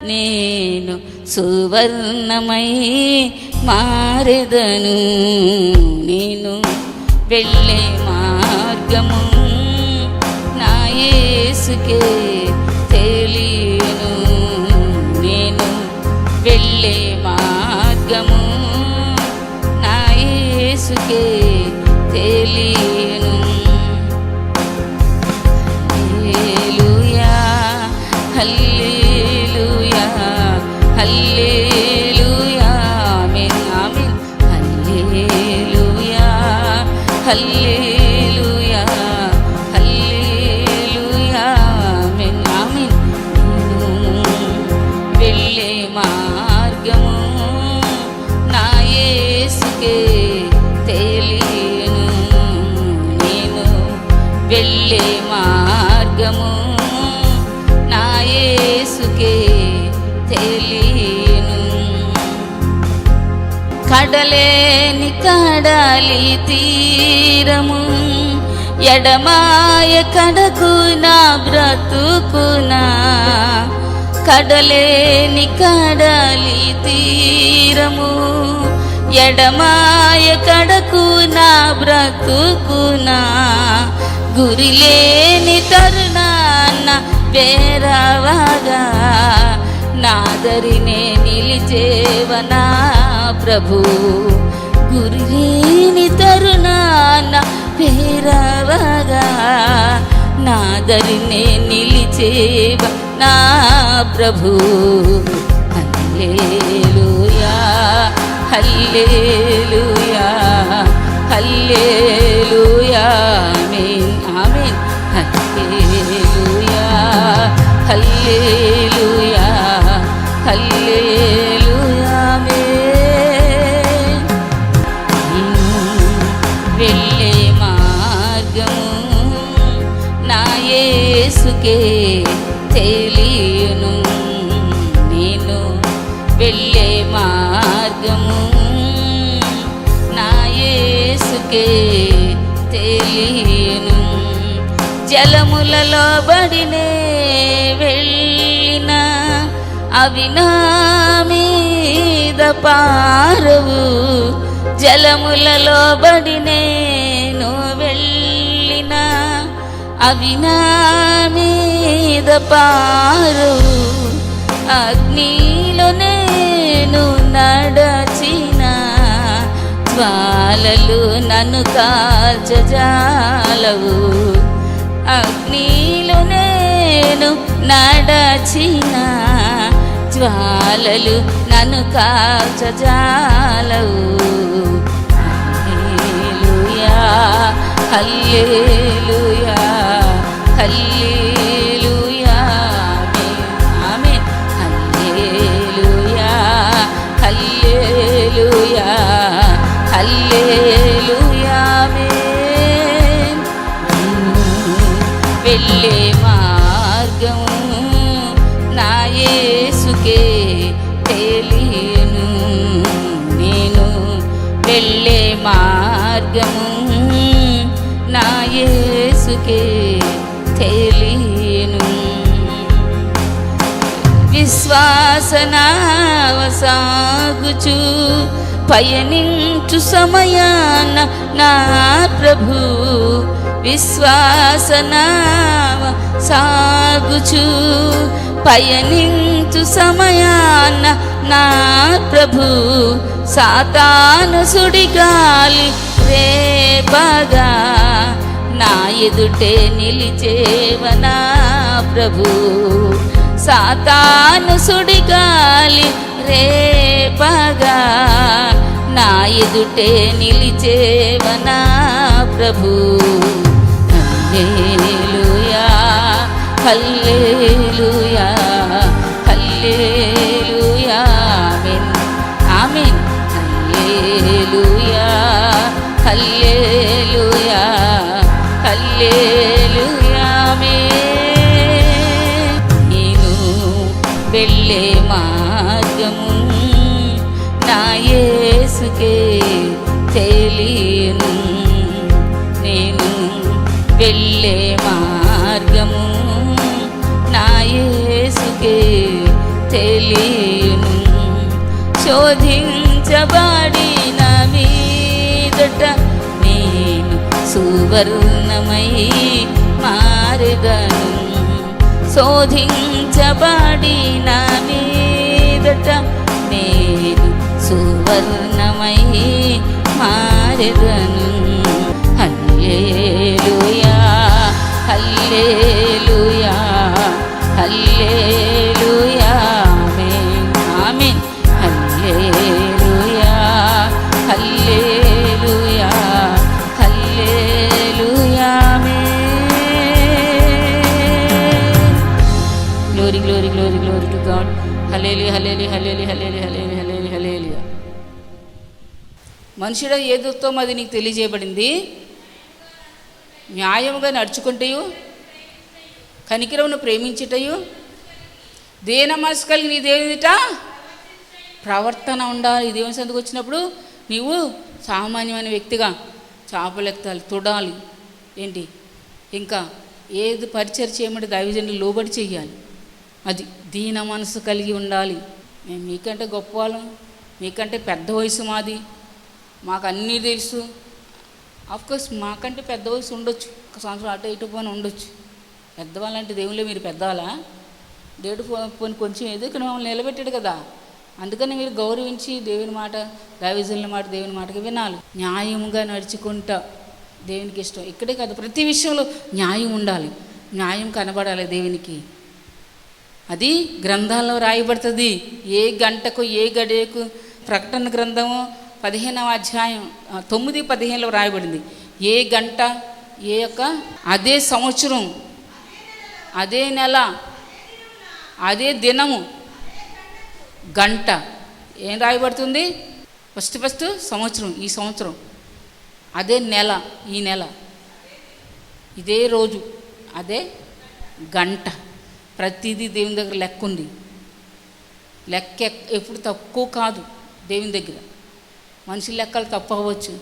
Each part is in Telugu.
నేను సువర్ణమై మారెదను. నేను వెళ్ళే మార్గము నా యేసుకే తెలియను. నేను వెళ్ళే మార్గము నా యేసుకే తెలియను. హల్లెలూయా హల్లెలూయా హల్లెలూయా ఆమేన్ ఆమేన్. హల్లెలూయా హల్లెలూయా హల్లెలూయా ఆమేన్ ఆమేన్. వెళ్ళే మార్గము నా యేసుకే తెలియను. నేను వెళ్ళే మార్గము నా యేసుకే తెలియను. కడలేని కడలి తీరము ఎడమాయ కడకు నా బ్రతుకునా. కడలేని కడలి తీరము ఎడమాయ కడకు నా బ్రతుకునా. గురిలేని తరుణాన్న వేరవగా నాదరినే నిలిచేవనా ప్రభు. గురిలేని తరుణాన్న వేరవగా నాదరినే నిలిచేవ నా ప్రభు. హల్లెలూయా హల్లెలూయా హల్లెలూయా ఆమేన్ ఆమేన్. హల్లెలూయా హల్లెలూయా హల్లెలూయా ఆమేన్. వెళ్ళే మార్గము నా యేసుకే తెలియను. నేను వెళ్ళే మార్గము నా యేసుకే తెలియను. జలములలో బడినే వెళ్ళిన అవి నా మీద పారవు. జలములలో బడినేను వెళ్ళిన అవి నా మీద పారవు. అగ్నిలో నేను నడచిన జ్వాలలు నన్ను కాల్చజాలవు. అగ్నిలో నేను నడచిన జ్వాలలు నన్ను కాల్చజాలవు. హల్లెలూయా హల్లెలూయా హల్లెలూయా ఆమేన్. హల్లెలూయా హల్లెలూయా హల్లెలూయా ఆమేన్. వెళ్ళే మార్గము నా యేసుకే తెలియను. నేను వెళ్ళే మార్గము నా యేసుకే తెలియను. విశ్వాసనావ సాగుచు పయనించు సమయాన నా ప్రభు. విశ్వాసనావ సాగుచు పయనించు సమయాన నా ప్రభు. సాతాను సుడిగాలి రేపగా నా ఎదుటే నిలిచేవనా ప్రభు. సాతాను సుడిగాలి రేపగా నా ఎదుటే నిలిచేవనా ప్రభు. హల్లెలూయా హల్లెలూయా హల్లెలూయా ఆమేన్ ఆమేన్. హల్లెలూయా హల్లెలూయా హల్లెలూయా ఆమేన్. నేను వెళ్ళే మార్గము నా యేసుకే తెలియను. నేను వెళ్ళే మార్గము నా యేసుకే తెలియను. శోధించబడిన మీదట నేను సువర్ణమై మారెదను. శోధించబడిన మీదట నేను సువర్ణమై మారెదను. హల్లెలూయా హల్లెలూయా హల్లెలూయా ఆమేన్ ఆమేన్. హల్లెలూయా హల్లెలూయా హల్లెలూయా ఆమేన్. Glory glory glory glory to God. హల్లెలూయా హల్లెలూయా హల్లెలూయా హల్లెలూయా హల్లెలూయా హల్లెలూయా హల్లెలూయా. మనుషుడు ఏదుతో అది నీకు తెలియజేయబడింది. న్యాయముగా నడుచుకుంటయు, కనికరమును ప్రేమించుటయు, దేన మనసు కలిగి నీ దేవునిట ప్రవర్తన ఉండాలి. దేవుని సందుకు వచ్చినప్పుడు నీవు సామాన్యమైన వ్యక్తిగా చేపలు ఎత్తాలి, తుడాలి, ఏంటి ఇంకా ఏది పరిచయం చేయమంటే దైవజనులు లోబడి చెయ్యాలి. అది దీన మనసు కలిగి ఉండాలి. మేము మీకంటే గొప్ప వాళ్ళం, మీకంటే పెద్ద వయసు మాది, మాకు అన్నీ తెలుసు. ఆఫ్కోర్స్ మాకంటే పెద్ద వయసు ఉండొచ్చు, ఒక సంవత్సరం అటు ఇటు పోని ఉండొచ్చు. పెద్దవాళ్ళంటే దేవుళ్ళే మీరు పెద్దవాళ్ళా? దేవుడు పోని కొంచెం ఏదో ఇక్కడ మమ్మల్ని నిలబెట్టాడు కదా, అందుకని మీరు గౌరవించి దేవుని మాట, దైవజనుల మాట, దేవుని మాటకి వినాలి. న్యాయముగా నడుచుకుంటా దేవునికి ఇష్టం. ఇక్కడే కాదు, ప్రతి విషయంలో న్యాయం ఉండాలి, న్యాయం కనబడాలి దేవునికి. అది గ్రంథాల్లో రాయబడుతుంది. ఏ గంటకు ఏ గడియకు. ప్రకటన గ్రంథము 15వ అధ్యాయం 9:15 రాయబడింది. ఏ గంట, ఏ యొక్క అదే సంవత్సరం, అదే నెల, అదే దినము, గంట ఏం రాయబడుతుంది? ఫస్ట్ సంవత్సరం, ఈ సంవత్సరం, అదే నెల, ఈ నెల, ఇదే రోజు, అదే గంట. ప్రతిదీ దేవుని దగ్గర లెక్క ఉంది. లెక్క ఎప్పుడు తక్కువ కాదు దేవుని దగ్గర. మనిషి లెక్కలు తప్పు అవ్వచ్చు.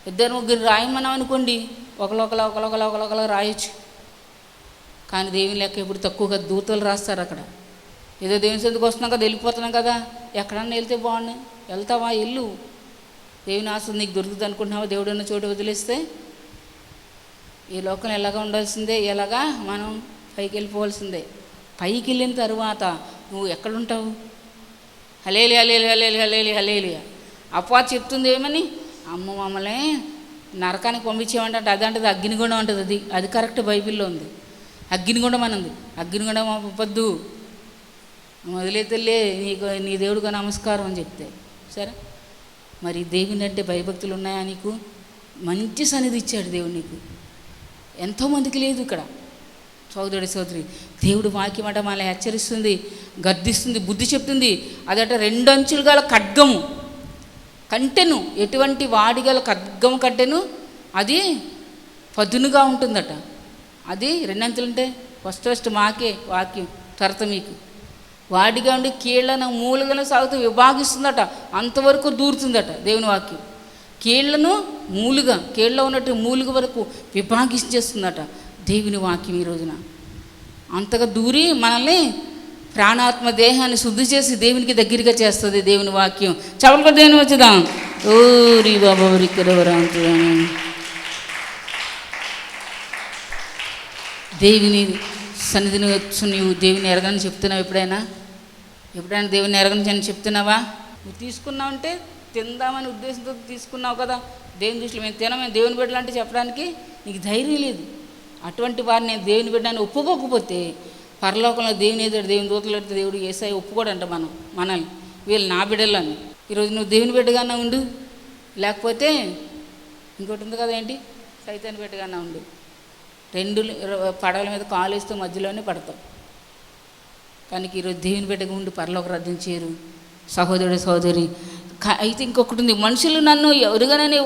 ఇద్దరు ముగ్గురు రాయమన్నాం అనుకోండి, ఒకళ్ళొకలా రాయొచ్చు. కానీ దేవుని లెక్క ఎప్పుడు తక్కువగా దూతలు రాస్తారు. అక్కడ ఏదో దేవుని సందుకు వస్తున్నాం కదా, వెళ్ళిపోతున్నాం కదా, ఎక్కడన్నా వెళ్తే బాగున్నాయి, వెళ్తావా? ఇల్లు దేవుని ఆశ నీకు దొరుకుతుంది అనుకుంటున్నావా? దేవుడు ఉన్న చోటు వదిలేస్తే ఈ లోకం ఎలాగా ఉండాల్సిందే, ఎలాగా మనం పైకి వెళ్ళిపోవాల్సిందే. పైకి వెళ్ళిన తర్వాత నువ్వు ఎక్కడుంటావు? హల్లెలూయా హల్లెలూయా హల్లెలూయా హల్లెలూయా. అపవాది చెప్తుంది ఏమని? అమ్మ మమ్మల్ని నరకానికి పంపించేమంటే అదంటది అగ్నిగుండం అంటుంది. అది కరెక్ట్, బైబిల్లో ఉంది. అగ్నిగుండం అని ఉంది. అగ్నిగుండం పంపొద్దు, వదిలేతలే, నీ దేవుడికి నమస్కారం అని చెప్తే సరే. మరి దేవుని అంటే భయభక్తులు ఉన్నాయా నీకు? మంచి సన్నిధి ఇచ్చాడు దేవుడు నీకు. ఎంతోమందికి లేదు ఇక్కడ. సోదరుడి సోదరి, దేవుడు వాక్యం అట మనల్ని హెచ్చరిస్తుంది, గద్దిస్తుంది, బుద్ధి చెప్తుంది. అదట 2 అంచులు గల ఖడ్గము కంటెను. ఎటువంటి వాడిగల ఖడ్గము కంటెను అది పదునుగా ఉంటుందట. అది 2 అంచులు అంటే ఫస్ట్ మాకే వాక్యం, తర్వాత మీకు. వాడిగా ఉండి కీళ్లను మూలుగలను సాగుతూ విభాగిస్తుందట, అంతవరకు దూరుతుందట దేవుని వాక్యం. కీళ్లను మూలుగా, కీళ్ళలో ఉన్నట్టు మూలుగ వరకు విభాగించేస్తుందట దేవుని వాక్యం. ఈ రోజున అంతగా దూరి మనల్ని ప్రాణాత్మ దేహాన్ని శుద్ధి చేసి దేవునికి దగ్గరగా చేస్తుంది దేవుని వాక్యం. చవలకు దేవుని వచ్చేదాం. ఓరి బాబా దేవుని సన్నిధిని వచ్చు. నువ్వు దేవుని ఎరగని చెప్తున్నావు ఎప్పుడైనా దేవుని ఎరగని అని చెప్తున్నావా? నువ్వు తీసుకున్నావు అంటే తిందామని ఉద్దేశంతో తీసుకున్నావు కదా. దేవుని దృష్టిలో మేము దేవుని బిడ్డలు అంటే చెప్పడానికి నీకు ధైర్యం లేదు. అటువంటి వారిని నేను దేవుని బిడ్డని ఒప్పుకోకపోతే పరలోకంలో దేవుని ఎదురు దేవుని దూతలు ఎడితే దేవుడు యేసయ్య ఒప్పుకోడంట మనల్ని, వీళ్ళు నా బిడ్డలని. ఈరోజు నువ్వు దేవుని బిడ్డగానే ఉండు, లేకపోతే ఇంకోటి ఉంది కదా, ఏంటి, సైతాన్ని బిడ్డగానే ఉండు. 2 పడవల మీద కాలు వేస్తూ మధ్యలోనే పడతావు. కానీ ఈరోజు దేవుని బిడ్డగా ఉండి పరలోక రాజ్యం చేరు సహోదరుడు సహోదరి. అయితే ఇంకొకటి ఉంది, మనుషులు నన్ను ఎరుగనని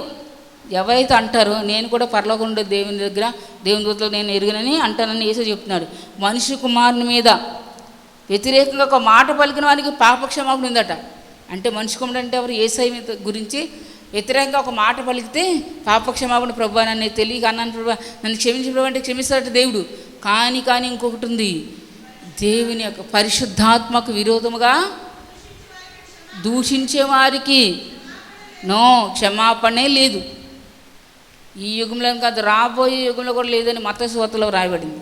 ఎవరైతే అంటారో నేను కూడా పరలోకం ఉండే దేవుని దగ్గర దేవుని దూతలు నేను ఎరుగనని అంటానని యేసు చెప్తున్నాడు. మనిషి కుమారుని మీద వ్యతిరేకంగా ఒక మాట పలికిన వానికి పాపక్షమాపణ ఉందట. అంటే మనిషి కుమారుడు అంటే ఎవరు? యేసయ్య గురించి వ్యతిరేకంగా ఒక మాట పలికితే పాపక్షమాపణ, ప్రభు నన్ను తెలియక అన్నాను ప్రభు, నన్ను క్షమించి ప్రభు అంటే క్షమిస్తాడట దేవుడు. కానీ ఇంకొకటి ఉంది, దేవుని యొక్క పరిశుద్ధాత్మకు విరోధముగా దూషించే వారికి నో క్షమాపణే లేదు. ఈ యుగంలో కాదు, రాబోయే యుగంలో కూడా లేదని మత్తయి సువార్తలో రాయబడింది.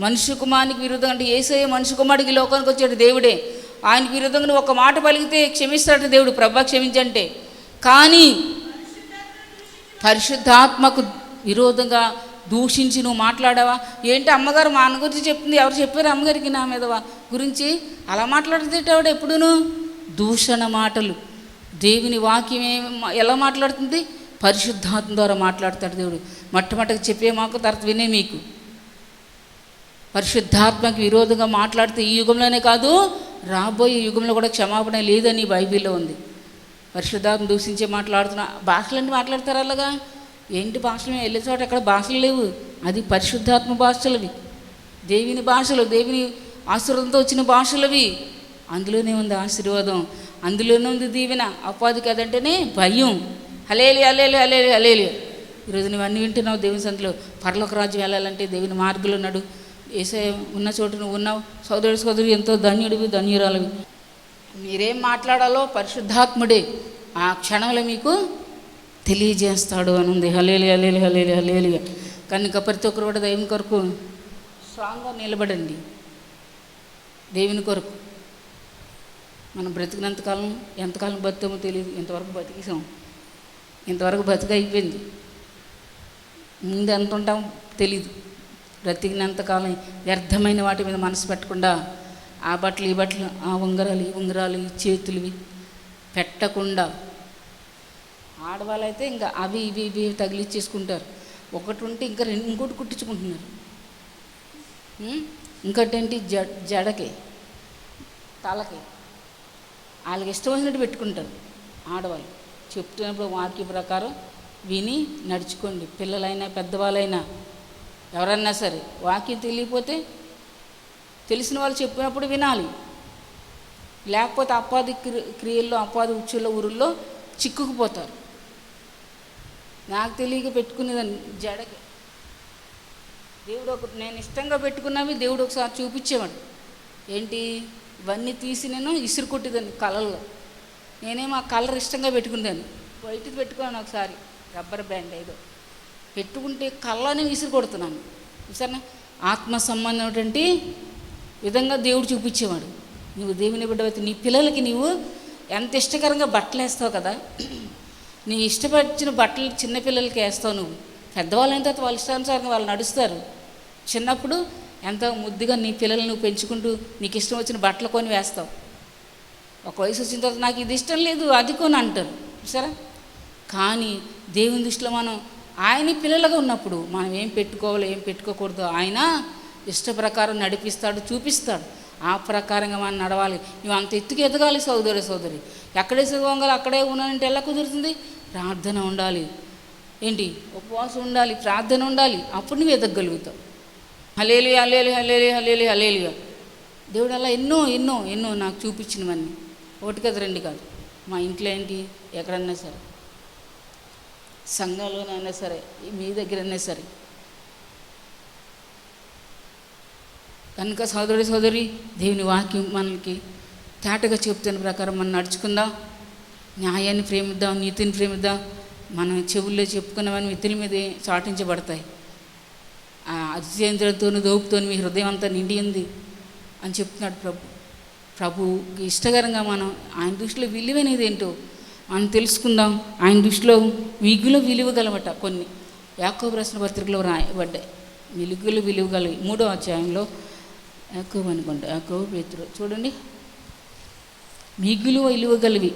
మనుష్య కుమారునికి విరుద్ధంగా, అంటే యేసయ్య మనుష్య కుమారుడికి లోకానికి వచ్చాడు దేవుడే, ఆయనకి విరుద్ధంగా ఒక మాట పలికితే క్షమిస్తాడు దేవుడు, ప్రభా క్షమించంటే. కానీ పరిశుద్ధాత్మకు విరోధంగా దూషించి నువ్వు మాట్లాడావా? ఏంటి అమ్మగారు మా అన్న గురించి చెప్తుంది, ఎవరు చెప్పారు అమ్మగారికి నా మీద గురించి? అలా మాట్లాడుతుంటావాడు ఎప్పుడును దూషణ మాటలు. దేవుని వాక్యం ఎలా మాట్లాడుతుంది? పరిశుద్ధాత్మ ద్వారా మాట్లాడతాడు దేవుడు. మొట్టమొదటిగా చెప్పే మాకు, తర్వాత వినే మీకు. పరిశుద్ధాత్మకి విరోధంగా మాట్లాడితే ఈ యుగంలోనే కాదు, రాబోయే యుగంలో కూడా క్షమాపణ లేదని బైబిల్లో ఉంది. పరిశుద్ధాత్మ దూషించే మాట్లాడుతున్నా భాషలన్నీ మాట్లాడతారు. అలాగా ఏంటి భాషలు? వెళ్ళే చోట ఎక్కడ భాషలు లేవు, అది పరిశుద్ధాత్మ భాషలవి, దేవుని భాషలు, దేవుని ఆశీర్వాదంతో వచ్చిన భాషలవి. అందులోనే ఉంది ఆశీర్వాదం, అందులోనే ఉంది దీవెన. అపాధి కదంటేనే భయం. హలేలి హలేలి హలేలి హలేలి. ఈరోజు నువ్వు అన్నీ వింటున్నావు. దేవుని సంతలో పరలోక రాజ్యం వెళ్ళాలంటే దేవుని మార్గంలో ఉన్నాడు. యేసయ్య ఉన్న చోటు నువ్వు ఉన్నావు. సోదరి ఎంతో ధన్యుడివి, ధన్యురాలివి. మీరేం మాట్లాడాలో పరిశుద్ధాత్ముడే ఆ క్షణంలో మీకు తెలియజేస్తాడు అని ఉంది. హలేలి హలేలి హలేలి హలేలి. కనుక ప్రతి ఒక్కరు కూడా దేవుని కొరకు స్ట్రాంగ్గా నిలబడండి. దేవుని కొరకు మనం బ్రతికినంతకాలం, ఎంతకాలం బతుకమో తెలియదు. ఇంతవరకు బతికేసాం, ఇంతవరకు బతిక అయిపోయింది. ముందు ఎంత ఉంటాం తెలీదు. బ్రతికినంతకాలం వ్యర్థమైన వాటి మీద మనసు పెట్టకుండా, ఆ బట్టలు ఈ బట్టలు, ఆ ఉంగరాలు ఈ ఉంగరాలు, ఈ చేతులువి పెట్టకుండా, ఆడవాళ్ళైతే ఇంకా అవి ఇవి ఇవి తగిలిచ్చేసుకుంటారు. ఒకటి ఉంటే ఇంకా ఇంకోటి కుట్టించుకుంటున్నారు. ఇంకోటి ఏంటి జడకి, తలకి వాళ్ళకి ఇష్టం వచ్చినట్టు పెట్టుకుంటారు ఆడవాళ్ళు. చెప్తున్నప్పుడు వాక్య ప్రకారం విని నడుచుకోండి. పిల్లలైనా పెద్దవాళ్ళైనా ఎవరన్నా సరే వాక్యం తెలియకపోతే తెలిసిన వాళ్ళు చెప్పినప్పుడు వినాలి. లేకపోతే అపాధి క్రియల్లో, అపాధి ఉచ్చుల్లో, ఊరుల్లో చిక్కుకుపోతారు. నాకు తెలియక పెట్టుకునేదాన్ని జడకి. దేవుడు నేను ఇష్టంగా పెట్టుకున్నవి దేవుడు ఒకసారి చూపించేవాడు. ఏంటి ఇవన్నీ తీసి నేను ఇసురు కొట్టేదాన్ని కలర్లో. నేనేమో ఆ కలర్ ఇష్టంగా పెట్టుకునేదాన్ని. వైట్ది పెట్టుకున్నాను ఒకసారి, రబ్బర్ బ్యాండ్ ఏదో పెట్టుకుంటే కళ్ళని విసిరి కొడుతున్నాను. సరే, ఆత్మ సంబంధమైనటువంటి విధంగా దేవుడు చూపించేవాడు. నువ్వు దేవుని బిడ్డవైతే నీ పిల్లలకి నీవు ఎంత ఇష్టకరంగా బట్టలు వేస్తావు కదా, నీ ఇష్టపడిన బట్టలు చిన్నపిల్లలకి వేస్తావు. నువ్వు పెద్దవాళ్ళు అయిన తర్వాత వాళ్ళ ఇష్టానుసారంగా వాళ్ళు నడుస్తారు. చిన్నప్పుడు ఎంత ముద్దుగా నీ పిల్లల్ని నువ్వు పెంచుకుంటూ నీకు ఇష్టం వచ్చిన బట్టలు కొని వేస్తావు. ఒక వయసు వచ్చిన తర్వాత నాకు ఇది ఇష్టం లేదు అది కొని అంటారు. సరే, కానీ దేవుని దృష్టిలో మనం ఆయన పిల్లలుగా ఉన్నప్పుడు మనం ఏం పెట్టుకోవాలో ఏం పెట్టుకోకూడదో ఆయన ఇష్ట ప్రకారం నడిపిస్తాడు, చూపిస్తాడు. ఆ ప్రకారంగా మనం నడవాలి. నువ్వు అంత ఎత్తుకు ఎదగాలి సోదరి. ఎక్కడే చదవంగాలి అక్కడే ఉన్నానంటే ఎలా కుదురుతుంది? ప్రార్థన ఉండాలి, ఏంటి ఉపవాసం ఉండాలి, ప్రార్థన ఉండాలి. అప్పుడు నువ్వు ఎదగలుగుతావు. హలేలి హలేలి హలేలి హలేలి హలేలిగా. దేవుడు అలా ఎన్నో ఎన్నో ఎన్నో నాకు చూపించినవన్నీ. ఒకటి కాదు, రెండు కాదు. మా ఇంట్లో ఏంటి, ఎక్కడన్నా సరే, సంఘంలోనైనా సరే, మీ దగ్గరైనా సరే. కనుక సోదరి దేవుని వాక్యం మనకి తేటగా చెప్తున్న ప్రకారం మనం నడుచుకుందాం. న్యాయాన్ని ప్రేమిద్దాం, నీతిని ప్రేమిద్దాం. మనం చెవుల్లో చెప్పుకున్నవన్నీ ఇతరుల మీద చాటించబడతాయి. అతిశయంతోనూ దోపుతో మీ హృదయం అంతా నిండి ఉంది అని చెప్తున్నాడు ప్రభుకి ఇష్టకరంగా మనం ఆయన దృష్టిలో విలువైనది ఏంటో మనం తెలుసుకుందాం. ఆయన దృష్టిలో విలువ గలవట కొన్ని యాకోబు రాసిన పత్రికలో రాయబడ్డాయి. విలువ గలవి 3వ అధ్యాయంలో యాకోబు అనుకుంటా, యాకోబు పేతురు చూడండి. విలువ గలవి.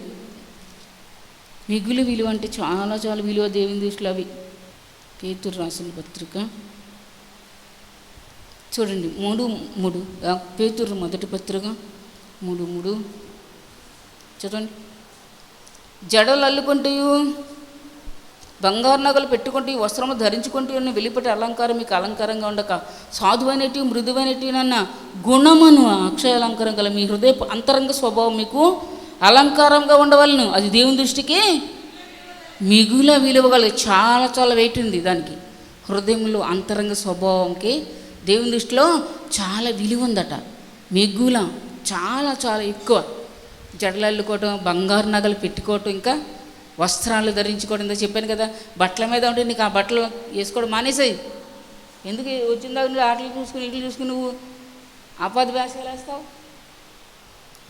విలువ అంటే చాలా చాలా విలువ దేవుని దృష్టిలో అవి. పేతురు రాసిన పత్రిక చూడండి 3:3. పేతురు మొదటి పత్రిక 3:3 చూడండి. జడలు అల్లుకుంటూ, బంగారు నగలు పెట్టుకుంటూ, వస్త్రము ధరించుకుంటూ వెలిపటి అలంకారం మీకు అలంకారంగా ఉండక, సాధువైనటి మృదువైనటి అన్న గుణమును అక్షయ అలంకారం గల మీ హృదయ అంతరంగ స్వభావం మీకు అలంకారంగా ఉండవలను. అది దేవుని దృష్టికి మిగుల విలువగల. చాలా చాలా వెయిట్ ఉంది దానికి. హృదయంలో అంతరంగ స్వభావంకి దేవుని దృష్టిలో చాలా విలువ ఉందట. మిగుల చాలా చాలా ఎక్కువ. జడలు అల్లుకోవటం, బంగారు నగలు పెట్టుకోవటం, ఇంకా వస్త్రాలు ధరించుకోవడం. ఇందా చెప్పాను కదా, బట్టల మీద ఉంటే నీకు ఆ బట్టలు వేసుకోవడం మానేసాయి. ఎందుకు వచ్చిన దగ్గర నుండి ఆటలు చూసుకుని ఇట్లు చూసుకుని నువ్వు ఆపాది వేషాలు వేస్తావు?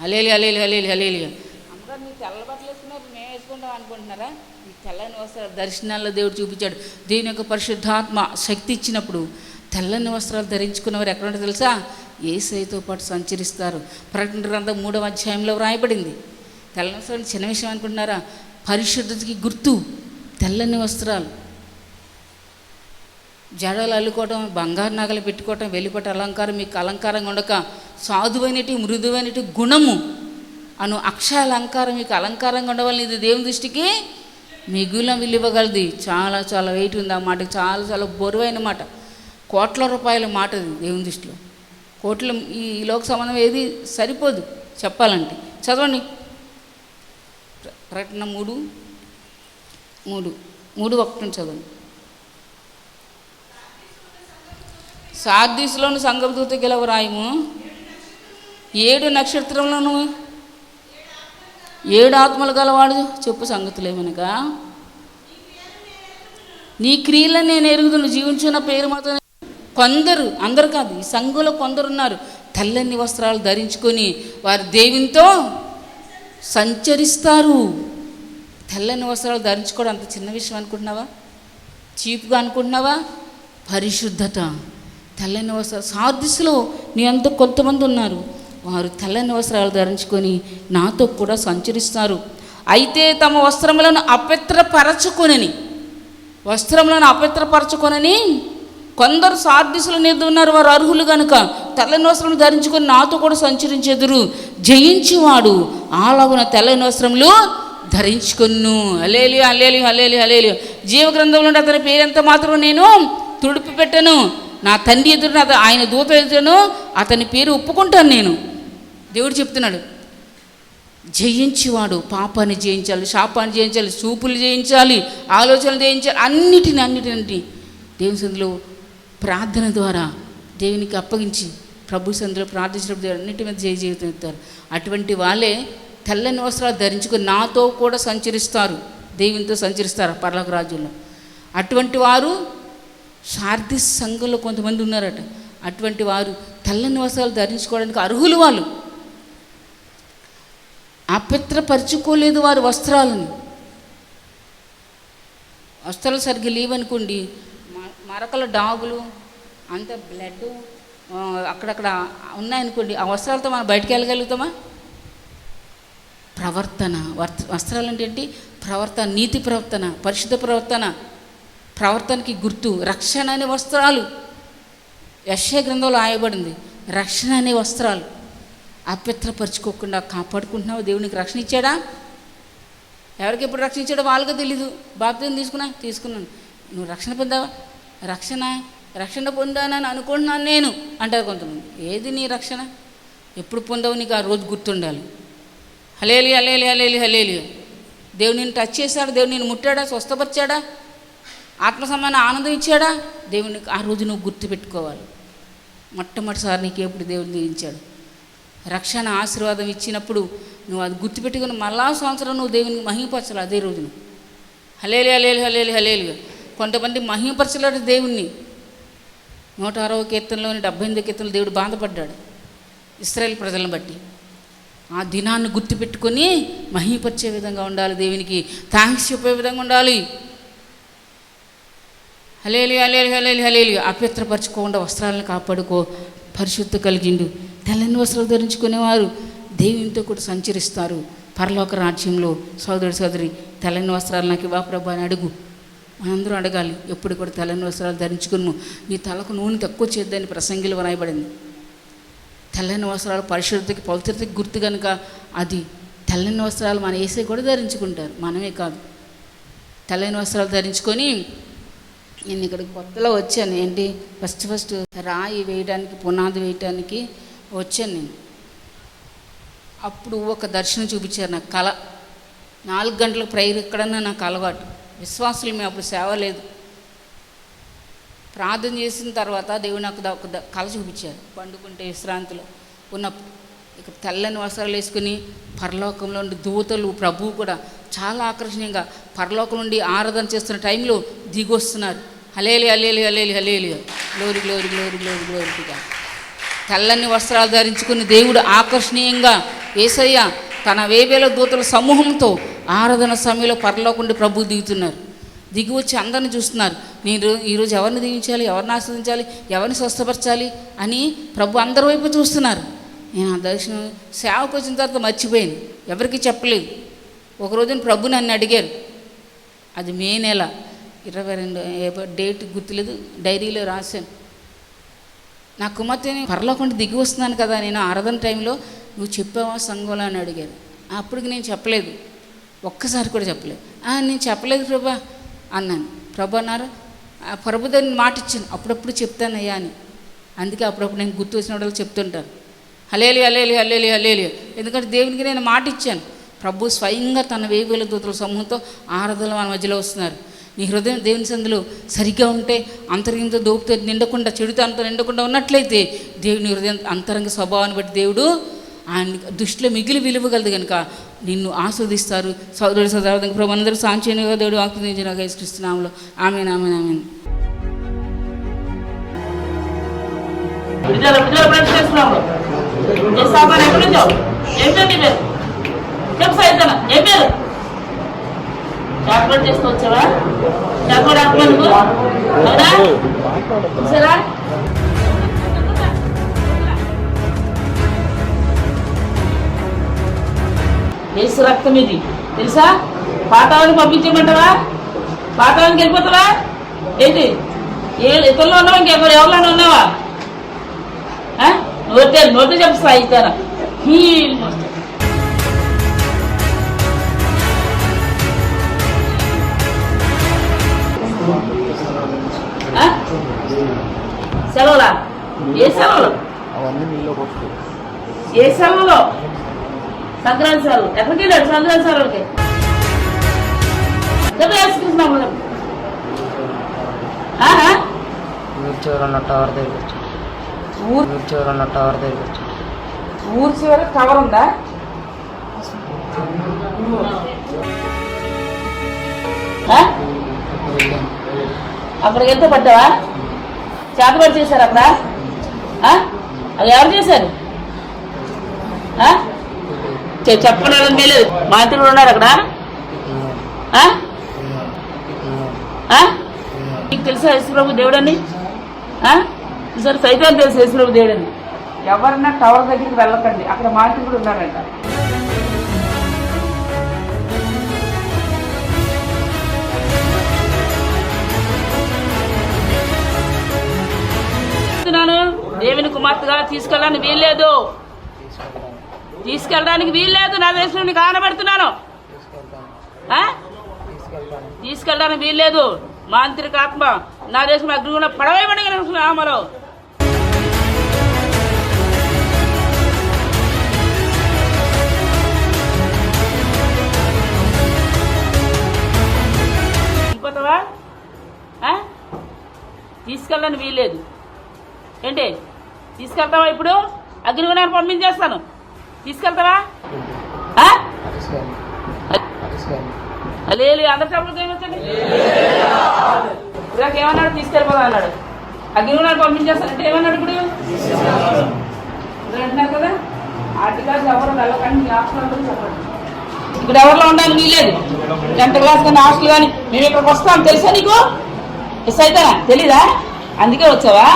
హలేలి హలేలి హలేలి హలేలి. అందరూ మీరు తెల్ల బట్టలు వేసుకున్నారు, మేము వేసుకుంటాం అనుకుంటున్నారా? ఈ తెల్లని వస్త్రాలు దర్శనాల్లో దేవుడు చూపించాడు. దేవుని యొక్క పరిశుద్ధాత్మ శక్తి ఇచ్చినప్పుడు తెల్లని వస్త్రాలు ధరించుకున్నవారు ఎక్కడ ఉంటారో తెలుసా? యేసయ్యతో పాటు సంచరిస్తారు. ప్రకటన గ్రంథం 3వ అధ్యాయంలో వ్రాయబడింది. తెల్లని వస్త్రాలు చిన్న విషయం అనుకుంటున్నారా? పరిశుద్ధతకి గుర్తు తెల్లని వస్త్రాలు. జడలు అల్లుకోవటం, బంగారు నగలు పెట్టుకోవటం, వెలిపట అలంకారం మీకు అలంకారంగా ఉండక సాధువైనటి మృదువైనటి గుణము అను అక్షయ అలంకారం మీకు అలంకారంగా ఉండవాలని ఇది దేవుని దృష్టికి మిగుల విలువగలది. చాలా చాలా వెయిట్ ఉంది ఆ మాటకి, చాలా చాలా బరువైన మాట. కోట్ల రూపాయల మాట అది దేవుని దృష్టిలో. కోట్ల ఈ లోక సంబంధం ఏది సరిపోదు చెప్పాలంటే. చదవండి ప్రకటన 3:1 చదవండి. సార్దీసులోని సంఘదూత గెలవ రాయము, 7 నక్షత్రములను 7 ఆత్మలు గలవాడు చెప్పు సంగతులు ఏమనగా, నీ క్రియలను నేను ఎరుగుదును, జీవించిన పేరు మాత్రం. కొందరు, అందరు కాదు, ఈ సంఘంలో కొందరు ఉన్నారు తెల్లని వస్త్రాలు ధరించుకొని వారు దేవునితో సంచరిస్తారు. తెల్లని వస్త్రాలు ధరించుకోవడం అంత చిన్న విషయం అనుకుంటున్నావా? చీప్గా అనుకుంటున్నావా? పరిశుద్ధత. తెల్లని వస్త్రాలు సార్దిస్సులో నీ అంత కొంతమంది ఉన్నారు, వారు తెల్లని వస్త్రాలు ధరించుకొని నాతో కూడా సంచరిస్తారు. అయితే తమ వస్త్రములను అపవిత్రపరచుకొనని కొందరు సార్దిస్సుల మీద ఉన్నారు. వారు అర్హులు కనుక తెల్లని వస్త్రములు ధరించుకొని నాతో కూడా సంచరించెదరు. జయించువాడు అలాగున తెల్లని వస్త్రములు ధరించుకొను. హల్లెలూయా హల్లెలూయా హల్లెలూయా హల్లెలూయా. జీవ గ్రంథంలో నుండి అతని పేరెంత మాత్రం నేను తుడిపి పెట్టను. నా తండ్రి ఎదురు ఆయన దూత ఎదురును అతని పేరు ఒప్పుకుంటాను నేను. దేవుడు చెప్తున్నాడు, జయించేవాడు పాపాన్ని జయించాలి, శాపాన్ని జయించాలి, చూపులు జయించాలి, ఆలోచనలు జయించాలి, అన్నిటిని దేవుని సందులో ప్రార్థన ద్వారా దేవునికి అప్పగించి ప్రభు సందులో ప్రార్థించినప్పుడు అన్నిటి మీద జీవితం ఇస్తారు. అటువంటి వాళ్ళే తెల్లని వస్త్రాలు ధరించుకొని నాతో కూడా సంచరిస్తారు, దేవునితో సంచరిస్తారు పరలోక రాజ్యంలో. అటువంటి వారు సార్దిస్ సంఘంలో కొంతమంది ఉన్నారట. అటువంటి వారు తెల్లని వస్త్రాలు ధరించుకోవడానికి అర్హులు. వాళ్ళు అపవిత్రపరచుకోలేదు వారు వస్త్రాలను. వస్త్రాలు సరిగ్గా లేవనుకోండి, మరకల డాగులు అంత బ్లడ్ అక్కడక్కడ ఉన్నాయనుకోండి, ఆ వస్త్రాలతో మనం బయటికి వెళ్ళగలుగుతామా? ప్రవర్తన, వస్త్రాలు అంటే ఏంటి? ప్రవర్తన, నీతి ప్రవర్తన, పరిశుద్ధ ప్రవర్తనకి గుర్తు. రక్షణ అనే వస్త్రాలు యెషయా గ్రంథంలో రాయబడింది. రక్షణ అనే వస్త్రాలు అపవిత్రపరచుకోకుండా కాపాడుకుంటున్నావు. దేవునికి రక్షణ ఇచ్చాడా? ఎవరికి ఎప్పుడు రక్షణ ఇచ్చాడో వాళ్ళకే తెలీదు. బాప్తిజం తీసుకున్నాను. నువ్వు రక్షణ పొందావా? రక్షణ పొందానని అనుకుంటున్నాను నేను అంటారు కొంతమంది. ఏది నీ రక్షణ? ఎప్పుడు పొందావు? నీకు ఆ రోజు గుర్తుండాలి. హల్లెలూయా హల్లెలూయా హల్లెలూయా హల్లెలూయా. దేవుడు నిన్ను టచ్ చేశాడు, దేవుడు నిన్ను ముట్టాడా, స్వస్థపరిచాడా, ఆత్మ సమాన ఆనందం ఇచ్చాడా? దేవునికి ఆ రోజు నువ్వు గుర్తుపెట్టుకోవాలి. మొట్టమొదటిసారి నీకు ఎప్పుడు దేవుడు దీవించాడు, రక్షణ ఆశీర్వాదం ఇచ్చినప్పుడు నువ్వు అది గుర్తుపెట్టుకుని మళ్ళా సంవత్సరం నువ్వు దేవునికి మహిమపరచాలి అదే రోజున. హల్లెలూయా హల్లెలూయా హల్లెలూయా హల్లెలూయా. కొంతమంది మహిమపరచలేడు దేవుణ్ణి. 160వ కీర్తనలోని 78వ కీర్తనలో దేవుడు బాధపడ్డాడు ఇశ్రాయేలు ప్రజలను బట్టి. ఆ దినాన్ని గుర్తుపెట్టుకొని మహిమపరిచే విధంగా ఉండాలి, దేవునికి థ్యాంక్స్ చెప్పే విధంగా ఉండాలి. హల్లెలూయా హల్లెలూయా హల్లెలూయా హల్లెలూయా. అపవిత్రపరచుకోకుండా వస్త్రాలను కాపాడుకో. పరిశుద్ధ కలిగిండు. తెల్లని వస్త్రాలు ధరించుకునేవారు దేవునితో కూడా సంచరిస్తారు పరలోక రాజ్యంలో. సోదరుడు సోదరి, తెల్లని వస్త్రాలు నాకు ఇవ్వ ప్రభు అని అడుగు. మనందరూ అడగాలి. ఎప్పుడు కూడా తెల్లని వస్త్రాలు ధరించుకును. నీ తలకు నూనె తక్కువ చేద్దని ప్రసంగిలో రాయబడింది. తెల్లని వస్త్రాలు పరిశుద్ధతకి పవిత్రతకి గుర్తు కనుక అది తెల్లని వస్త్రాలు మన యేసే కూడా ధరించుకుంటారు, మనమే కాదు. తెల్లని వస్త్రాలు ధరించుకొని నేను ఇక్కడికి కొత్తలో వచ్చాను. ఏంటి ఫస్ట్ రాయి వేయడానికి, పునాది వేయడానికి వచ్చాను నేను. అప్పుడు ఒక దర్శనం చూపించారు నాకు. కళ 4 గంటలకు ప్రేయర్ ఎక్కడన్నా నాకు అలవాటు. విశ్వాసులు మేము అప్పుడు సేవ లేదు. ప్రార్థన చేసిన తర్వాత దేవుడు నాకు ఒక కళ చూపించారు. పండుకుంటే విశ్రాంతిలో ఉన్నప్పుడు ఇక తెల్లని వస్త్రాలు వేసుకుని పరలోకంలో ఉండి దూతలు ప్రభువు కూడా చాలా ఆకర్షణీయంగా పరలోకం నుండి ఆరాధన చేస్తున్న టైంలో దిగొస్తున్నారు. హలేలి హలేలి హలేలి హలేలి, గ్లోరీ గ్లోరీ గ్లోరీ గ్లోరీ గ్లోరీగా తెల్లని వస్త్రాలు ధరించుకుని దేవుడు ఆకర్షణీయంగా యేసయ్య తన వేవేల దూతల సమూహంతో ఆరాధన సమయంలో పరలోకం నుండి ప్రభువు దిగుతున్నారు. దిగి వచ్చి అందరిని చూస్తున్నారు. నేను ఈరోజు ఎవరిని దీవించాలి, ఎవరిని ఆస్వాదించాలి, ఎవరిని స్వస్థపరచాలి అని ప్రభు అందరి వైపు చూస్తున్నారు. నేను ఆ దర్శనం సేవకు వచ్చిన తర్వాత మర్చిపోయాను, ఎవరికి చెప్పలేదు. ఒకరోజున ప్రభు నన్ను అడిగారు, అది మే నెల 22 డేట్ గుర్తులేదు, డైరీలో రాశాను. నా కుమార్తెని పరలోకండి దిగి వస్తున్నాను కదా నేను ఆరాధన టైంలో, నువ్వు చెప్పావా సంఘంలో అని అడిగారు. అప్పటికి నేను చెప్పలేదు, ఒక్కసారి కూడా చెప్పలేదు. నేను చెప్పలేదు ప్రభా అన్నాను. ప్రభు అన్నారు, ప్రభు దాన్ని మాట ఇచ్చాను, అప్పుడప్పుడు చెప్తానయ్యా అని. అందుకే అప్పుడప్పుడు నేను గుర్తు వచ్చిన వాళ్ళు చెప్తుంటాను, హలేలి హలేలి హలేలి హలేలి. ఎందుకంటే దేవునికి నేను మాట ఇచ్చాను. ప్రభు స్వయంగా తన వేవేల దూతల సమూహంతో ఆరాధన మన మధ్యలో వస్తున్నారు. నీ హృదయం దేవుని సందులో సరిగ్గా ఉంటే, అంతరంగంతో దోపుతో నిండకుండా, చెడుతో అంత నిండకుండా ఉన్నట్లయితే దేవుని హృదయం అంతరంగ స్వభావాన్ని బట్టి దేవుడు ఆయన దృష్టిలో మిగిలి విలువగలదు కనుక నిన్ను ఆస్వాదిస్తారు. సోదరుడు సోదరు ప్రభు అందరూ సాంక్షేయంగా దేవుడు వాక్యం యేసుక్రీస్తునామములో ఆమేన్ ఆమేన్ ఆమేన్. చాక్లెట్ చేసుకోవచ్చావా? చాక్లెట్ ఆత్మ నువ్వు అవునా? సరే యేసు రక్తం ఇది తెలుసా? పాతాళానికి పంపించమంటావా? పాతాళానికి వెళ్ళిపోతావా ఏంటి? ఇతరులో ఉన్నావా? ఎవరిలో ఉన్నావా? నోటే చెప్తా ఇస్తారా? సెలవులా? ఏ సెలవులు? ఏ సెలవులో? సంక్రాంతి సెలవు. ఎక్కడికి వెళ్ళాడు సంక్రాంతి సెలవులకి? వేసుకుంటున్నాము ఊరు చివర టవర్ ఉందా? అక్కడికి వెళ్తే పడ్డావా? చేతబడి చేశారు అక్కడ? అది ఎవరు చేశారు? చెప్పడం లేదు. మంత్రులు ఉన్నారు అక్కడ? నీకు తెలుసా యేసుప్రభు దేవుడని? సరే సైతాన్ని తెలుసు యేసుప్రభు దేవుడని. ఎవరన్నా టవర్ దగ్గరికి వెళ్ళకండి, అక్కడ మంత్రులు ఉన్నారంట. దేవుని కుమార్తెగా తీసుకెళ్ళడానికి వీల్లేదు, తీసుకెళ్ళడానికి వీల్లేదు. నా దేశంలో నీకు ఆనబడుతున్నాను, తీసుకెళ్ళడానికి వీల్లేదు. మాంత్రిక ఆత్మ నా దేశం అగ్నిగుణ పడవేయబడిన ఆమలో వెళ్ళిపోతావా? తీసుకెళ్ళడానికి వీల్లేదు. ఏంటి తీసుకెళ్తావా? ఇప్పుడు అగ్నిగుణాన్ని పంపించేస్తాను, తీసుకెళ్తావా? లేదు అందరి చెప్పలు ఏమొచ్చండి. ఇలాగ ఏమన్నాడు? తీసుకెళ్ళిపోదా అన్నాడు. అగ్నిగుణాన్ని పంపించేస్తాను అంటే ఏమన్నాడు? ఇప్పుడు అంటున్నారు కదా, ఆర్టికల్స్ ఎవరు వెళ్ళకండి, హాస్టల్ చెప్పండి. ఇక్కడ ఎవరిలో ఉండాలి వీలేదు. 10th క్లాస్ కానీ హాస్టల్ కానీ మేము ఇక్కడికి వస్తాం తెలుసా నీకు? మిస్ అవుతానా? తెలీదా? అందుకే వచ్చావా?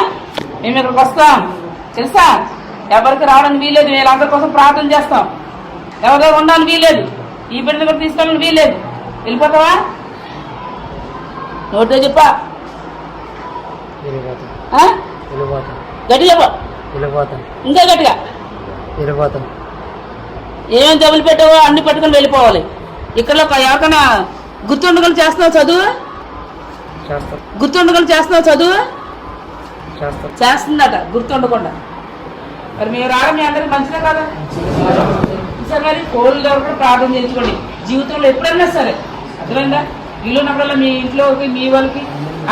మేము ఇక్కడికి వస్తాం తెలుసా? ఎవరికి రావడానికి వీల్లేదు. వీళ్ళందరి కోసం ప్రార్థన చేస్తాం. ఎవరి ఉండడానికి వీల్లేదు. ఈ బిడ్డను కూడా తీసుకోవాలని వీల్లేదు. వెళ్ళిపోతావా? నోటితో చెప్పా, గట్టి చెప్ప, ఇంకా గట్టిగా. ఏమేమి జబ్బులు పెట్టావో అన్ని పెట్టుకుని వెళ్ళిపోవాలి. ఇక్కడ ఎవరికైనా గుర్తుండగలు చేస్తున్నావు చదువు? గుర్తుండగలు చేస్తున్నావు చదువు? చేస్తుందట గుర్తుండకుండా. మరి మీరు రావడం మీ అందరికి మంచిదే కదా? సరే మరి కోళ్ళు కూడా ప్రార్థన చేయించుకోండి జీవితంలో ఎప్పుడైనా సరే. అర్థమైందా? వీళ్ళు ఉన్నప్పుడల్లా మీ ఇంట్లోకి మీ వాళ్ళకి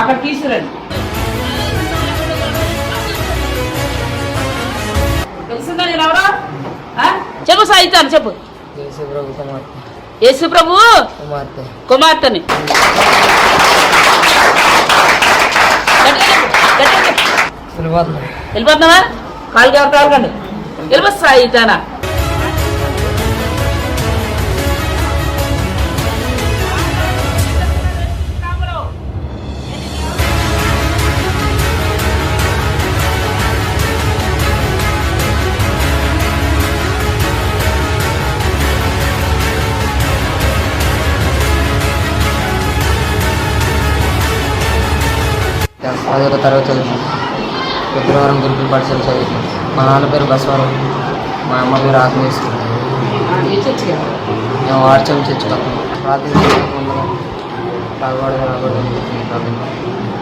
అక్కడ తీసుకురండి. తెలిసిందా నేను ఎవరో? చెప్పు సాయితాను చెప్పు. యేసు ప్రభు కుమార్తె. యేసు ప్రభు కుమార్తె. కుమార్తెని. వెళ్ళిపోతున్నావా? కాలుకి ఎవరు కాలుకండి వెళ్ళిపో సాయితానా. పదవ తరగతి చదువుతాను. ఫిబ్రవరి గురుకుల పాఠశాల చదువుతాను. మా నాన్న పేరు బసవరావు, మా అమ్మ పేరు ఆత్మేశ్వరి. మేము వార్చం చర్చిపోతాం.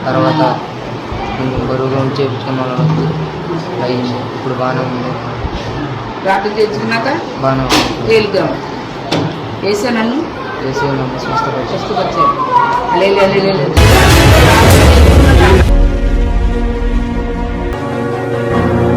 తర్వాత బరువుగా చేయించుకున్న వాళ్ళు అయింది. ఇప్పుడు బాగానే ఉంది. ప్రార్థన చేయించుకున్నాక బాగానే ఉంది. వెళ్తాం. వేసా నన్ను చేసి స్వస్థపరిచి స్వస్థపరిచారు.